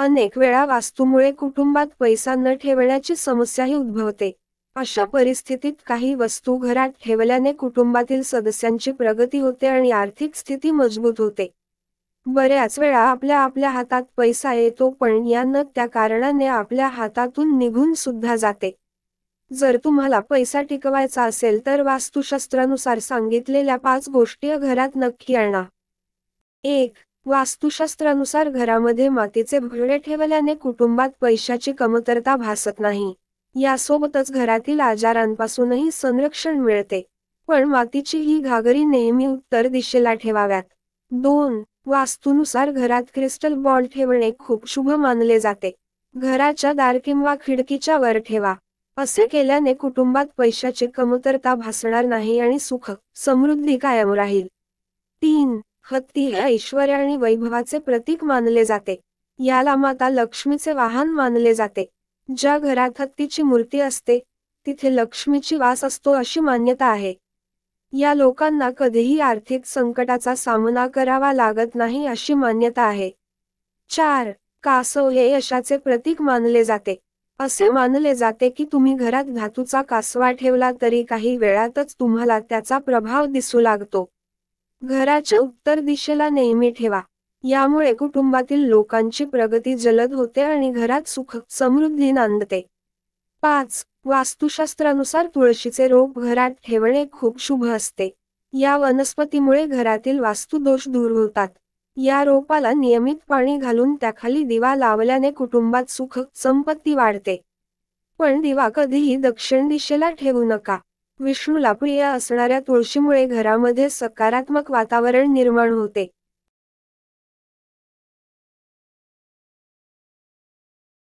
अनेक वेळा वास्तूमुळे कुटुंबात पैसा न ठेवण्याची समस्याही उद्भवते. अशा परिस्थितीत काही वस्तू घरात ठेवल्याने कुटुंबातील सदस्यांची प्रगती होते आणि आर्थिक स्थिती मजबूत होते. बऱ्याच वेळा आपल्या हातात पैसा येतो, पण या न त्या कारणाने आपल्या हातातून निघून सुद्धा जाते. जर तुम्हाला पैसा टिकवायचा असेल तर वास्तुशास्त्रानुसार सांगितलेल्या 5 गोष्टी घरात नक्की आणा. 1. वास्तुशास्त्रानुसार घरामध्ये मातीचे भांडे ठेवल्याने कुटुंबात पैशाची कमतरता भासत नाही. यासोबतच घरातील आजारांपासूनही संरक्षण मिळते. पण मातीची ही घागरी नेहमी उत्तर दिशेला ठेवाव्यात. 2. वास्तूनुसार घरात क्रिस्टल बॉल ठेवणे खूप शुभ मानले जाते. घराच्या दार किंवा खिडकीच्या वर ठेवा. असे केल्याने कुटुंबात पैशाची कमतरता भासणार नाही आणि सुख, समृद्धी कायम राहील. 3. हत्ती हे ऐश्वर्य आणि वैभवाचे प्रतीक मानले जाते. याला माता लक्ष्मीचे वाहन मानले जाते. ज्या घरात हत्तीची मूर्ती असते, तिथे लक्ष्मीची वास असतो अशी मान्यता आहे. या लोकांना कधीही आर्थिक संकटाचा सामना करावा लागत नाही अशी मान्यता आहे. 4. कासव हे यशाचे प्रतीक मानले जाते. असे मानले जाते की तुम्ही घरात धातूचा कासवा ठेवला तरी काही वेळातच तुम्हाला त्याचा प्रभाव दिसू लागतो. घराच्या उत्तर दिशेला नेहमी ठेवा. यामुळे कुटुंबातील लोकांची प्रगती जलद होते आणि घरात सुख, समृद्धी नांदते. 5. वास्तुशास्त्रानुसार तुळशीचे रोप घरात ठेवणे खूप शुभ असते. या वनस्पतीमुळे घरातील वास्तुदोष दूर होतात. या रोपाला नियमित पाणी घालून त्याखाली दिवा लावल्याने कुटुंबात सुख, संपत्ती वाढते. पण दिवा कधीही दक्षिण दिशेला ठेवू नका. विष्णूला प्रिय असणाऱ्या तुळशीमुळे घरामध्ये सकारात्मक वातावरण निर्माण होते.